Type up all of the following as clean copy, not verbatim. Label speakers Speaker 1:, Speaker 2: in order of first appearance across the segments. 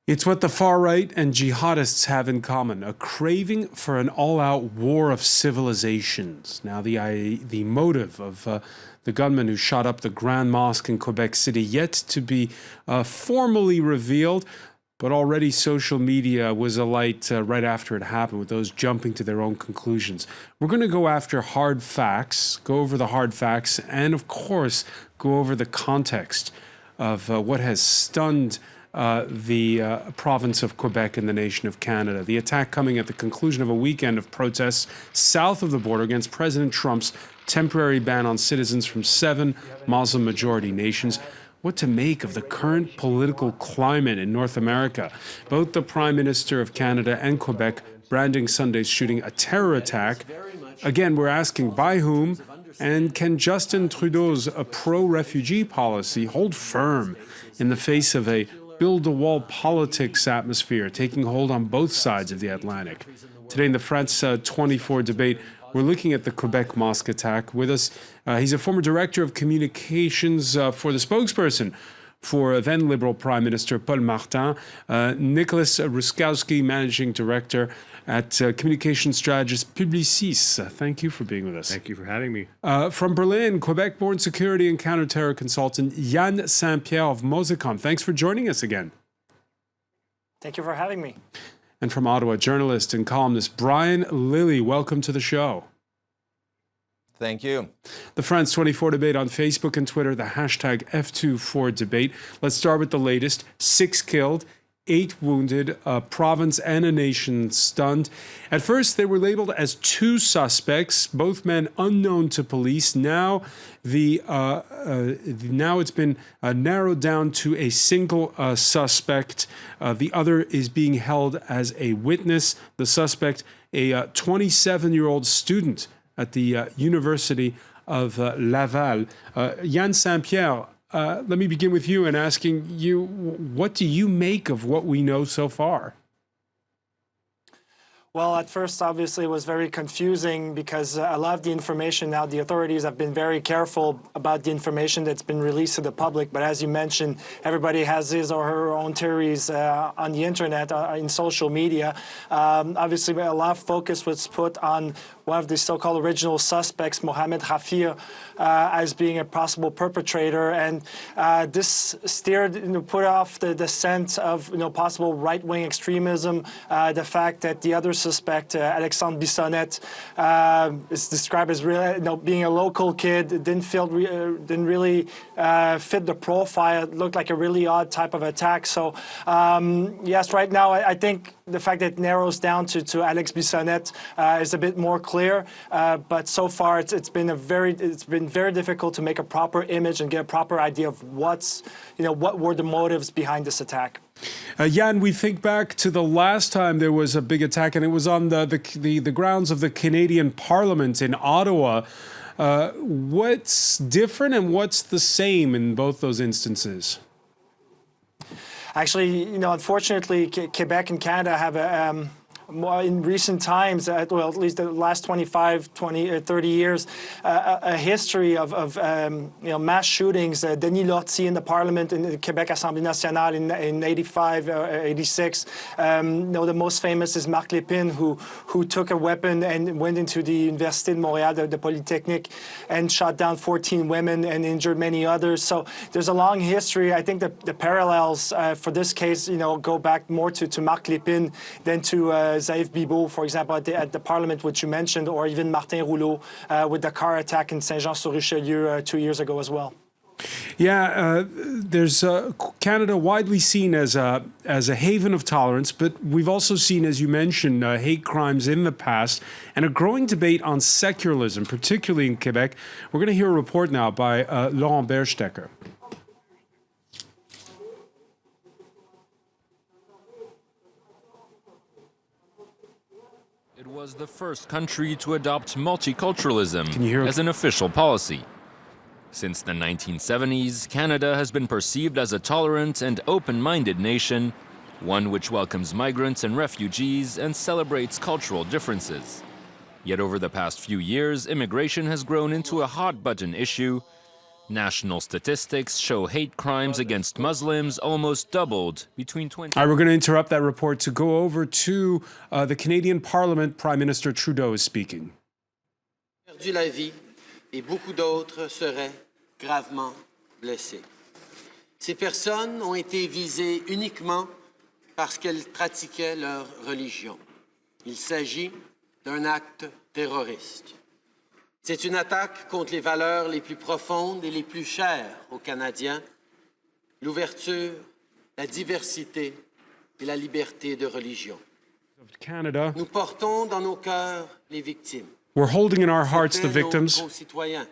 Speaker 1: It's what the far right and jihadists have in common, a craving for an all-out war of civilizations. Now, the motive of the gunman who shot up the Grand Mosque in Quebec City yet to be formally revealed, but already social media was alight right after it happened, with those jumping to their own conclusions. We're going to go after hard facts, go over the hard facts, and of course, go over the context of what has stunned the province of Quebec and the nation of Canada. The attack coming at the conclusion of a weekend of protests south of the border against President Trump's temporary ban on citizens from 7 Muslim-majority nations. What to make of the current political climate in North America? Both the Prime Minister of Canada and Quebec branding Sunday's shooting a terror attack. Again, we're asking by whom, and can Justin Trudeau's pro-refugee policy hold firm in the face of a build-a-wall politics atmosphere taking hold on both sides of the Atlantic? Today in the France 24 debate, we're looking at the Quebec Mosque attack. With us, he's a former director of communications for the spokesperson for then Liberal Prime Minister Paul Martin, Nicholas Ruskowski, managing director at communication strategist Publicis. Thank you for being with us.
Speaker 2: Thank you for having me.
Speaker 1: From Berlin, Quebec-born security and counterterror consultant Yann Saint-Pierre of Mosecom. Thanks for joining us again.
Speaker 3: Thank you for having me.
Speaker 1: And from Ottawa, journalist and columnist Brian Lilly. Welcome to the show.
Speaker 4: Thank you.
Speaker 1: The France 24 debate on Facebook and Twitter, the hashtag F24debate. Let's start with the latest. 6 killed, 8 wounded, a province and a nation stunned. At first, they were labeled as 2 suspects, both men unknown to police. Now, now it's been narrowed down to a single suspect. The other is being held as a witness. The suspect, a 27-year-old student at the University of Laval. Yann Saint-Pierre, let me begin with you and asking you, what do you make of what we know so far?
Speaker 3: Well, at first, obviously, it was very confusing because a lot of the information now, the authorities have been very careful about the information that's been released to the public. But as you mentioned, everybody has his or her own theories on the internet, in social media. Obviously, a lot of focus was put on one of the so-called original suspects, Mohamed Hafir, as being a possible perpetrator. And this steered, put off the sense of possible right-wing extremism, the fact that the other suspect, Alexandre Bissonnette, is described as really, being a local kid, didn't really fit the profile. It looked like a really odd type of attack. So yes, right now I think the fact that it narrows down to Alex Bissonnette is a bit more clear. But so far it's been very difficult to make a proper image and get a proper idea of what were the motives behind this attack.
Speaker 1: Yann, we think back to the last time there was a big attack, and it was on the grounds of the Canadian Parliament in Ottawa. What's different and what's the same in both those instances?
Speaker 3: Actually, unfortunately, Quebec and Canada have in recent times, well, at least the last 25, 20, 30 years, a history of mass shootings. Denis Lortie in the Parliament in the Quebec Assemblée Nationale in 85, 86. The most famous is Marc Lépine, who took a weapon and went into the Université de Montréal, the Polytechnique, and shot down 14 women and injured many others. So there's a long history. I think the parallels for this case, go back more to Marc Lépine than to BARBERO, for example, at the Parliament, which you mentioned, or even Martin Rouleau with the car attack in Saint-Jean-sur-Richelieu 2 years ago as well.
Speaker 1: Yeah, there's Canada widely seen as a haven of tolerance, but we've also seen, as you mentioned, hate crimes in the past, and a growing debate on secularism, particularly in Quebec. We're going to hear a report now by Laurent Berstecker.
Speaker 5: It was the first country to adopt multiculturalism
Speaker 1: as
Speaker 5: an official policy. Since the 1970s, Canada has been perceived as a tolerant and open-minded nation, one which welcomes migrants and refugees and celebrates cultural differences. Yet over the past few years, immigration has grown into a hot-button issue, National statistics show hate crimes against Muslims almost doubled between 20...
Speaker 1: All right, we're going to interrupt that report to go over to the Canadian Parliament. Prime Minister Trudeau is speaking.
Speaker 2: Perdu la vie et beaucoup d'autres seraient gravement blessés. Ces personnes ont été visées uniquement parce qu'elles pratiquaient leur religion. Il s'agit d'un acte terroriste. C'est une attaque contre les valeurs les plus profondes et les plus chères aux Canadiens, l'ouverture, la diversité et la liberté de religion.
Speaker 1: Canada,
Speaker 2: Nous portons dans nos cœurs les victimes.
Speaker 1: we're holding in our hearts the
Speaker 2: Certains de nos
Speaker 1: victims.
Speaker 2: concitoyens,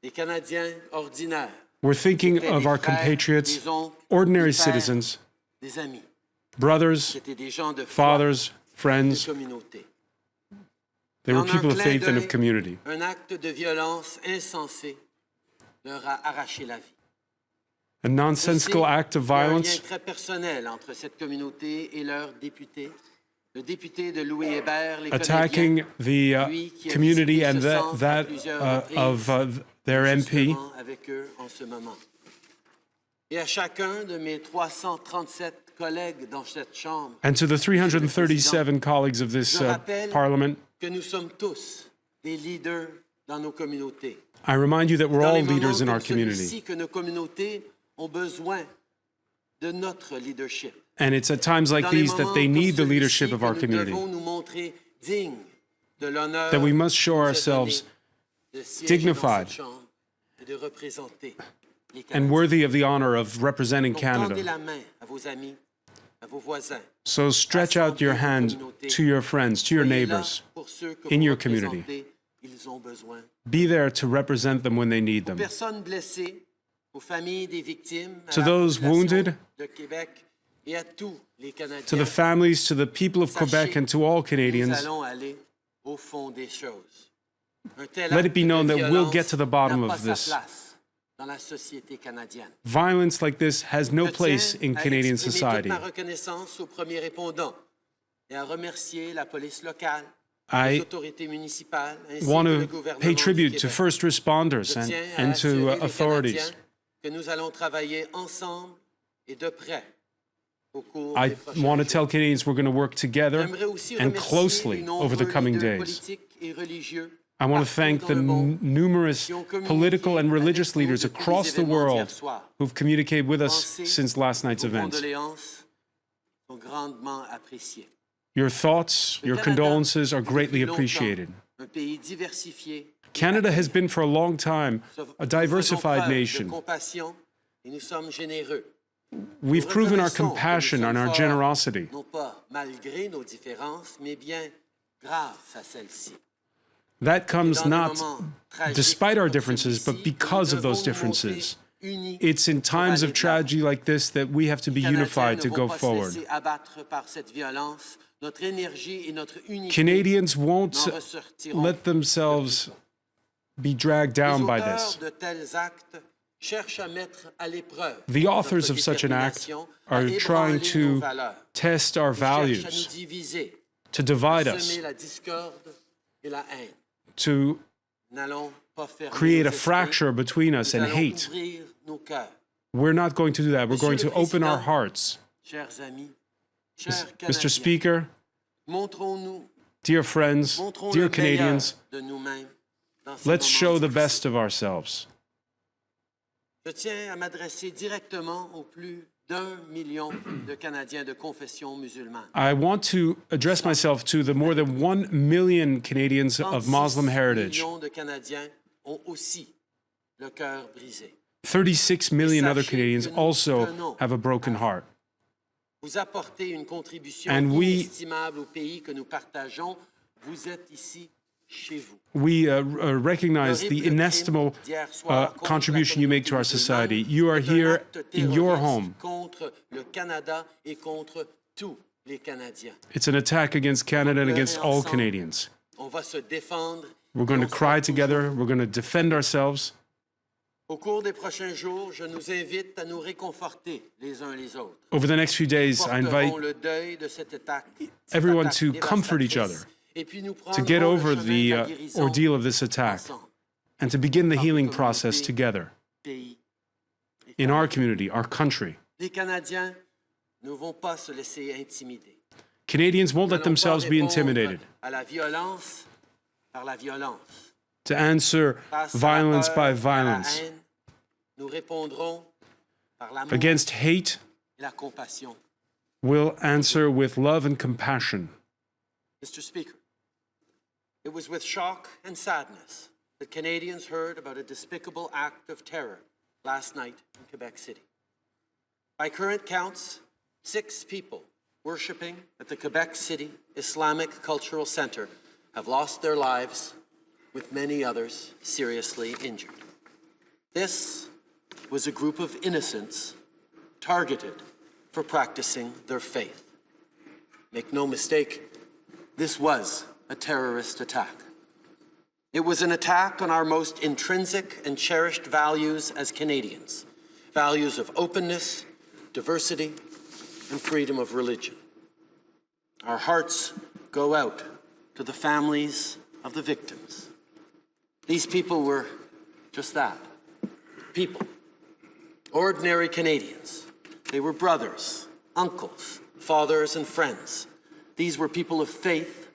Speaker 2: des Canadiens ordinaires,
Speaker 1: We're thinking
Speaker 2: étaient
Speaker 1: of
Speaker 2: des
Speaker 1: our
Speaker 2: frères,
Speaker 1: compatriots,
Speaker 2: des oncles,
Speaker 1: ordinary
Speaker 2: des pères,
Speaker 1: citizens,
Speaker 2: des amis,
Speaker 1: brothers,
Speaker 2: c'étaient des gens de foi,
Speaker 1: fathers,
Speaker 2: de
Speaker 1: friends.
Speaker 2: communauté.
Speaker 1: They were
Speaker 2: En un
Speaker 1: people of
Speaker 2: clin
Speaker 1: faith and of
Speaker 2: d'œil,
Speaker 1: community.
Speaker 2: Un acte de violence insensé leur a arraché la vie.
Speaker 1: A nonsensical act of
Speaker 2: Il y a un lien
Speaker 1: violence
Speaker 2: très personnel entre cette communauté et leur député. Le député de Louis Hébert les connaît
Speaker 1: attacking
Speaker 2: bien.
Speaker 1: the
Speaker 2: Lui qui a
Speaker 1: community
Speaker 2: visité
Speaker 1: and
Speaker 2: ce centre à
Speaker 1: that
Speaker 2: plusieurs
Speaker 1: of
Speaker 2: reprises,
Speaker 1: their MP.
Speaker 2: justement avec eux en ce moment. Et à chacun de mes 337 collègues dans cette chambre,
Speaker 1: And to the 337 colleagues of this
Speaker 2: je rappelle
Speaker 1: parliament,
Speaker 2: que nous sommes tous des leaders dans nos communautés.
Speaker 1: I remind you that we're
Speaker 2: Dans
Speaker 1: all
Speaker 2: les moments
Speaker 1: leaders in
Speaker 2: comme
Speaker 1: our community.
Speaker 2: celui-ci que nos communautés ont besoin de notre leadership.
Speaker 1: And it's at times like
Speaker 2: Dans les
Speaker 1: these that
Speaker 2: moments
Speaker 1: they
Speaker 2: comme
Speaker 1: need the
Speaker 2: celui-ci
Speaker 1: leadership
Speaker 2: que
Speaker 1: of our
Speaker 2: nous
Speaker 1: community.
Speaker 2: devons nous montrer dignes de l'honneur
Speaker 1: That we must show
Speaker 2: qui nous est
Speaker 1: ourselves
Speaker 2: donné de siéger
Speaker 1: dignified
Speaker 2: dans cette chambre et de représenter les
Speaker 1: and
Speaker 2: Canadiens.
Speaker 1: worthy of the honor of representing
Speaker 2: Donc, tendez
Speaker 1: Canada.
Speaker 2: la main à vos amis, à vos voisins.
Speaker 1: So stretch out your hand to your friends, to your
Speaker 2: Soyez là
Speaker 1: neighbors.
Speaker 2: pour ceux que
Speaker 1: in
Speaker 2: vous
Speaker 1: your community.
Speaker 2: représentez, ils ont besoin.
Speaker 1: Be there to represent them when they need them.
Speaker 2: Personnes blessées, aux familles des victimes, à
Speaker 1: To
Speaker 2: la
Speaker 1: those
Speaker 2: population
Speaker 1: wounded,
Speaker 2: de Québec et à tous les Canadiens.
Speaker 1: to the families, to the people of Quebec, and to all
Speaker 2: Nous
Speaker 1: Canadians,
Speaker 2: allons aller au fond des choses. Un tel
Speaker 1: let it
Speaker 2: acte
Speaker 1: be known
Speaker 2: de
Speaker 1: that we'll
Speaker 2: violence
Speaker 1: get to the bottom
Speaker 2: n'a pas
Speaker 1: of
Speaker 2: sa
Speaker 1: this.
Speaker 2: place dans la société canadienne.
Speaker 1: Violence like this has no
Speaker 2: Je
Speaker 1: place
Speaker 2: tiens
Speaker 1: in
Speaker 2: à
Speaker 1: Canadian
Speaker 2: exprimer
Speaker 1: society.
Speaker 2: toute ma reconnaissance aux premiers répondants et à remercier la police locale,
Speaker 1: I
Speaker 2: les autorités municipales, ainsi
Speaker 1: want
Speaker 2: que le
Speaker 1: to
Speaker 2: gouvernement
Speaker 1: pay
Speaker 2: du
Speaker 1: tribute to
Speaker 2: Québec.
Speaker 1: first responders
Speaker 2: Je
Speaker 1: and,
Speaker 2: tiens à
Speaker 1: and
Speaker 2: assurer
Speaker 1: to
Speaker 2: les
Speaker 1: authorities.
Speaker 2: Canadiens que nous allons travailler ensemble et de près au cours
Speaker 1: I
Speaker 2: des prochains
Speaker 1: want to
Speaker 2: jours.
Speaker 1: tell Canadians we're going to work together
Speaker 2: J'aimerais aussi
Speaker 1: and
Speaker 2: remercier
Speaker 1: closely
Speaker 2: les
Speaker 1: over the
Speaker 2: nombreux
Speaker 1: coming
Speaker 2: leaders
Speaker 1: days.
Speaker 2: politiques et religieux
Speaker 1: I want to
Speaker 2: partout
Speaker 1: thank
Speaker 2: dans
Speaker 1: the
Speaker 2: le monde
Speaker 1: numerous
Speaker 2: qui ont communiqué
Speaker 1: political and religious
Speaker 2: avec nous
Speaker 1: leaders
Speaker 2: depuis les
Speaker 1: across the
Speaker 2: événements
Speaker 1: world
Speaker 2: d'hier soir.
Speaker 1: who've communicated with us
Speaker 2: Pensées,
Speaker 1: since last night's
Speaker 2: vos
Speaker 1: events.
Speaker 2: condoléances sont grandement appréciées.
Speaker 1: Your thoughts, your
Speaker 2: Canada
Speaker 1: condolences are
Speaker 2: est
Speaker 1: greatly
Speaker 2: depuis longtemps
Speaker 1: appreciated.
Speaker 2: Un pays diversifié.
Speaker 1: Canada has been for a long time
Speaker 2: Nous
Speaker 1: a
Speaker 2: faisons
Speaker 1: diversified
Speaker 2: preuve de
Speaker 1: nation.
Speaker 2: compassion et nous sommes généreux.
Speaker 1: We've proven our
Speaker 2: Reconnaissons que nous
Speaker 1: compassion
Speaker 2: sommes
Speaker 1: and our
Speaker 2: forts,
Speaker 1: generosity.
Speaker 2: non pas malgré nos différences, mais bien grâce à celles-ci.
Speaker 1: That comes
Speaker 2: Dans des
Speaker 1: not
Speaker 2: moments tragiques
Speaker 1: despite our
Speaker 2: comme
Speaker 1: differences,
Speaker 2: celui-ci,
Speaker 1: but because
Speaker 2: nous
Speaker 1: of those
Speaker 2: devons nous
Speaker 1: differences.
Speaker 2: montrer unis
Speaker 1: It's in
Speaker 2: pour
Speaker 1: times
Speaker 2: aller
Speaker 1: of
Speaker 2: de l'avant.
Speaker 1: tragedy like this that we have to be
Speaker 2: Les Canadiens
Speaker 1: unified to
Speaker 2: ne
Speaker 1: go
Speaker 2: vont pas se
Speaker 1: forward.
Speaker 2: laisser abattre par cette violence. Notre énergie et notre unité
Speaker 1: Canadians won't
Speaker 2: n'en ressortiront
Speaker 1: let themselves be dragged
Speaker 2: Les
Speaker 1: down by
Speaker 2: auteurs
Speaker 1: this.
Speaker 2: de tels actes cherchent à mettre à l'épreuve
Speaker 1: The authors
Speaker 2: notre
Speaker 1: of such an act
Speaker 2: détermination à
Speaker 1: are trying
Speaker 2: ébranler nos
Speaker 1: to
Speaker 2: valeurs.
Speaker 1: test our
Speaker 2: Ils cherchent à nous
Speaker 1: values,
Speaker 2: diviser,
Speaker 1: to
Speaker 2: à
Speaker 1: divide us,
Speaker 2: semer la discorde et la haine.
Speaker 1: to
Speaker 2: Nous n'allons pas fermer
Speaker 1: create
Speaker 2: nos
Speaker 1: a
Speaker 2: esprits.
Speaker 1: fracture between us
Speaker 2: Nous
Speaker 1: and
Speaker 2: allons
Speaker 1: hate.
Speaker 2: ouvrir nos cœurs.
Speaker 1: We're not going to do that. We're going to open our hearts.
Speaker 2: Chers amis, chers
Speaker 1: Mr.
Speaker 2: Canadiens,
Speaker 1: Speaker,
Speaker 2: montrons-nous,
Speaker 1: dear friends,
Speaker 2: montrons
Speaker 1: dear
Speaker 2: le meilleur
Speaker 1: Canadians,
Speaker 2: de nous-mêmes dans ces
Speaker 1: let's
Speaker 2: moments
Speaker 1: show the
Speaker 2: difficiles.
Speaker 1: best of ourselves.
Speaker 2: Je tiens à m'adresser directement aux plus d'1 million de Canadiens de confession musulmane.
Speaker 1: I want to address myself to the more than 1 million Canadians of
Speaker 2: 36
Speaker 1: Muslim heritage.
Speaker 2: millions de Canadiens ont aussi le cœur brisé.
Speaker 1: 36 million other Canadians also have a broken heart.
Speaker 2: Vous apportez une contribution
Speaker 1: And we-
Speaker 2: inestimable au pays que nous partageons. Vous êtes ici chez vous.
Speaker 1: We recognize the inestimable
Speaker 2: D'hier soir contre la
Speaker 1: contribution you make to our
Speaker 2: communauté
Speaker 1: society.
Speaker 2: musulmane
Speaker 1: You are
Speaker 2: est un
Speaker 1: here
Speaker 2: acte
Speaker 1: in your
Speaker 2: terroriste
Speaker 1: home.
Speaker 2: contre le Canada et contre tous les Canadiens.
Speaker 1: It's an attack against Canada and against all
Speaker 2: Ensemble.
Speaker 1: Canadians.
Speaker 2: On va se défendre.
Speaker 1: We're going
Speaker 2: et
Speaker 1: to
Speaker 2: on
Speaker 1: cry
Speaker 2: sera
Speaker 1: together.
Speaker 2: toujours.
Speaker 1: We're going to defend ourselves.
Speaker 2: Au cours des prochains jours, je nous invite à nous réconforter les uns les autres.
Speaker 1: Over the next few days, I invite
Speaker 2: Porterons le deuil de cette attaque,
Speaker 1: everyone
Speaker 2: cette
Speaker 1: to
Speaker 2: attaque
Speaker 1: comfort each
Speaker 2: dévastatrice,
Speaker 1: other,
Speaker 2: et puis nous
Speaker 1: to get
Speaker 2: prendrons le
Speaker 1: over
Speaker 2: chemin
Speaker 1: the
Speaker 2: de la guérison
Speaker 1: ordeal of this attack,
Speaker 2: ensemble.
Speaker 1: and to begin the healing process together.
Speaker 2: pays.
Speaker 1: in our community, our country.
Speaker 2: Les Canadiens ne vont pas se laisser intimider.
Speaker 1: Canadians won't
Speaker 2: Nous
Speaker 1: let
Speaker 2: n'allons
Speaker 1: themselves
Speaker 2: pas
Speaker 1: be
Speaker 2: répondre
Speaker 1: intimidated.
Speaker 2: à la violence par la violence.
Speaker 1: To answer
Speaker 2: Face à la
Speaker 1: violence
Speaker 2: peur
Speaker 1: by
Speaker 2: et à la
Speaker 1: violence.
Speaker 2: haine, nous répondrons par l'amour
Speaker 1: Against hate,
Speaker 2: et la compassion.
Speaker 1: we'll answer with love and compassion.
Speaker 2: Mr. Speaker, it was with shock and sadness that Canadians heard about a despicable act of terror last night in Quebec City. By current counts, 6 people worshipping at the Quebec City Islamic Cultural Center have lost their lives, with many others seriously injured. This was a group of innocents targeted for practicing their faith. Make no mistake, this was a terrorist attack. It was an attack on our most intrinsic and cherished values as Canadians, values of openness, diversity, and freedom of religion. Our hearts go out to the families of the victims. These people were just that, people, ordinary Canadians. They were brothers, uncles, fathers, and friends. These were people of faith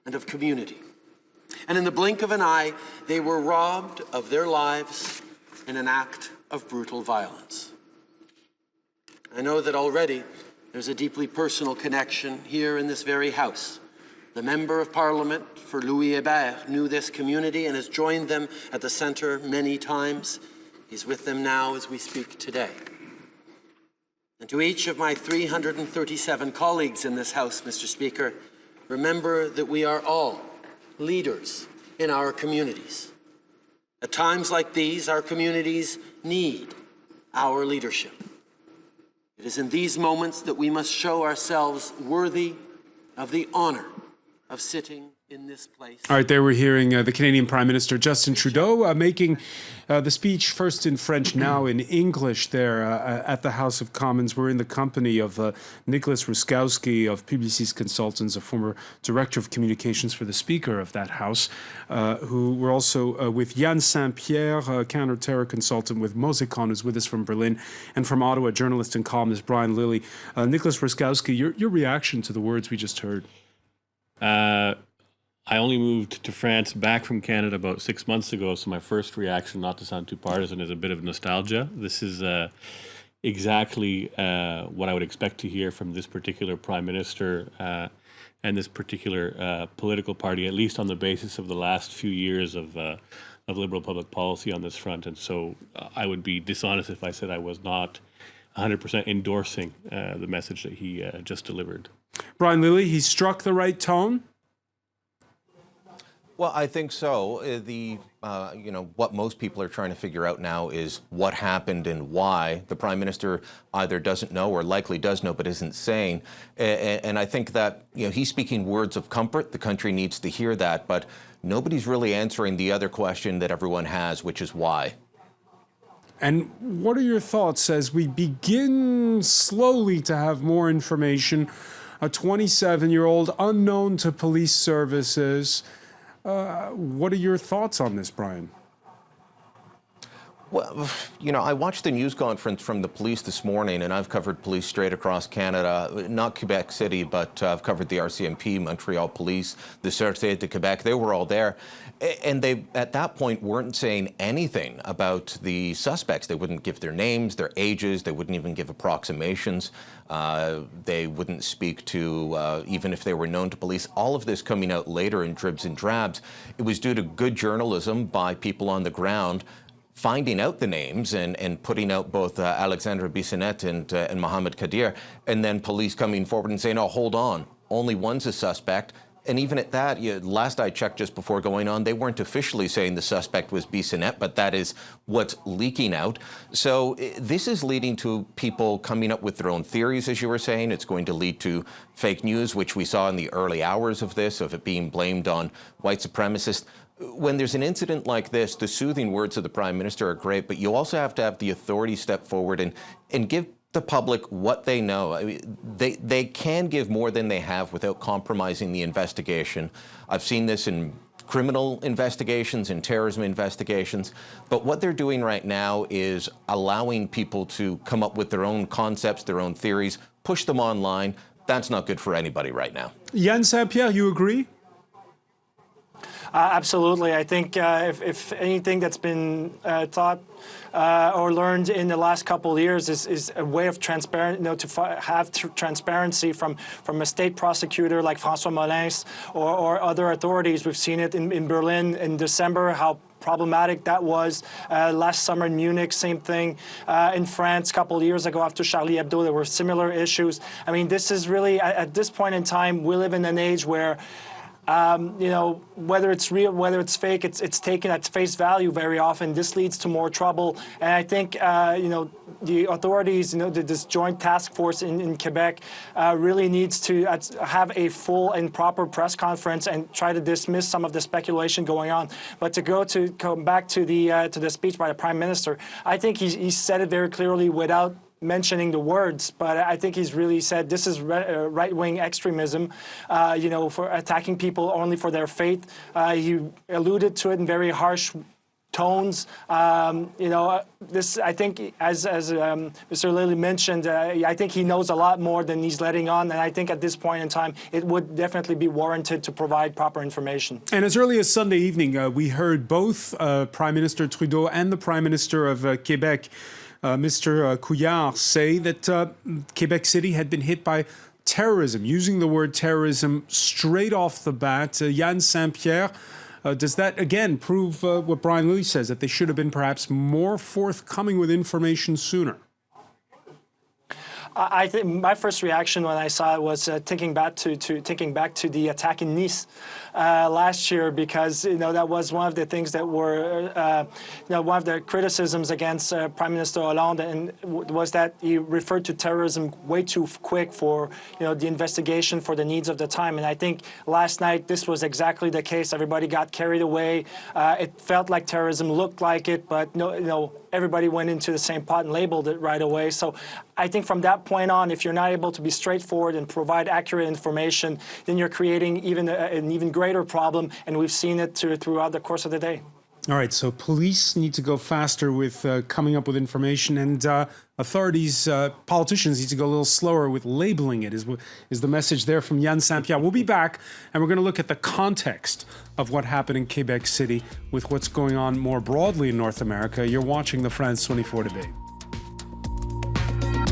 Speaker 2: and of community. And in the blink of an eye, they were robbed of their lives in an act of brutal violence. I know that already there's a deeply personal connection here in this very house. The Member of Parliament for Louis-Hébert knew this community and has joined them at the centre many times. He's with them now as we speak today. And to each of my 337 colleagues in this House, Mr. Speaker, remember that we are all leaders in our communities. At times like these, our communities need our leadership. It is in these moments that we must show ourselves worthy of the honour of sitting in this place.
Speaker 1: All right, there we're hearing the Canadian Prime Minister Justin Trudeau making the speech first in French, now in English there at the House of Commons. We're in the company of Nicholas Ruskowski of Publicis Consultants, a former Director of Communications for the Speaker of that House, who we're also with Yann Saint-Pierre, counter-terror consultant with Mosecon, who's with us from Berlin, and from Ottawa, journalist and columnist Brian Lilly. Nicholas Ruskowski, your reaction to the words we just heard?
Speaker 6: I only moved to France back from Canada about 6 months ago, so my first reaction, not to sound too partisan, is a bit of nostalgia. This is exactly what I would expect to hear from this particular Prime Minister and this particular political party, at least on the basis of the last few years of Liberal public policy on this front. And so I would be dishonest if I said I was not 100% endorsing the message that he just delivered.
Speaker 1: Brian Lilly, he struck the right tone?
Speaker 4: Well, I think so. What most people are trying to figure out now is what happened and why. The Prime Minister either doesn't know or likely does know but isn't saying. And I think that, he's speaking words of comfort. The country needs to hear that. But nobody's really answering the other question that everyone has, which is why.
Speaker 1: And what are your thoughts as we begin slowly to have more information? A 27-year-old unknown to police services. What are your thoughts on this, Brian?
Speaker 4: Well, I watched the news conference from the police this morning, and I've covered police straight across Canada, not Quebec City, but I've covered the RCMP, Montreal Police, the Sûreté de Québec. They were all there. And they, at that point, weren't saying anything about the suspects. They wouldn't give their names, their ages. They wouldn't even give approximations. They wouldn't speak to, even if they were known to police. All of this coming out later in dribs and drabs. It was due to good journalism by people on the ground, finding out the names and putting out both Alexandre Bissonnette and Mohamed Kadir, and then police coming forward and saying, oh, hold on, only one's a suspect. And even at that, last I checked just before going on, they weren't officially saying the suspect was Bissonnette, but that is what's leaking out. So this is leading to people coming up with their own theories, as you were saying. It's going to lead to fake news, which we saw in the early hours of this, of it being blamed on white supremacists. When there's an incident like this, the soothing words of the Prime Minister are great, but you also have to have the authorities step forward and give the public what they know. I mean, they can give more than they have without compromising the investigation. I've seen this in criminal investigations and terrorism investigations. But what they're doing right now is allowing people to come up with their own concepts, their own theories, push them online. That's not good for anybody right now.
Speaker 1: Yann Saint-Pierre, you agree?
Speaker 3: Absolutely. I think if anything that's been taught or learned in the last couple of years is a way of transparency from a state prosecutor like François Molins or other authorities. We've seen it in Berlin in December, how problematic that was. Last summer in Munich, same thing. In France, a couple of years ago after Charlie Hebdo, there were similar issues. I mean, this is really, at this point in time, we live in an age where whether it's real, whether it's fake, it's taken at face value very often. This leads to more trouble. And I think, the authorities, this joint task force in Quebec really needs to have a full and proper press conference and try to dismiss some of the speculation going on. But to come back to the speech by the Prime Minister, I think he said it very clearly without mentioning the words, but I think he's really said this is right-wing extremism, for attacking people only for their faith. He alluded to it in very harsh tones. This, I think, as Mr. Lilly mentioned, I think he knows a lot more than he's letting on, and I think at this point in time, it would definitely be warranted to provide proper information.
Speaker 1: And as early as Sunday evening, we heard both Prime Minister Trudeau and the Prime Minister of Quebec, Mr. Couillard, say that Quebec City had been hit by terrorism, using the word terrorism straight off the bat. Yann Saint-Pierre, does that, again, prove what Brian Lilly says, that they should have been perhaps more forthcoming with information sooner?
Speaker 3: I think my first reaction when I saw it was thinking back to the attack in Nice last year, because that was one of the things that were one of the criticisms against Prime Minister Hollande, and was that he referred to terrorism way too quick for the investigation for the needs of the time. And I think last night this was exactly the case. Everybody got carried away. It felt like terrorism, looked like it, but everybody went into the same pot and labeled it right away. So I think from that point on, if you're not able to be straightforward and provide accurate information, then you're creating an even greater problem, and we've seen it throughout the course of the day.
Speaker 1: All right, so police need to go faster with coming up with information, and authorities, politicians need to go a little slower with labeling it, is the message there from Yann Saint-Pierre. We'll be back, and we're going to look at the context of what happened in Quebec City with what's going on more broadly in North America. You're watching the France 24 debate.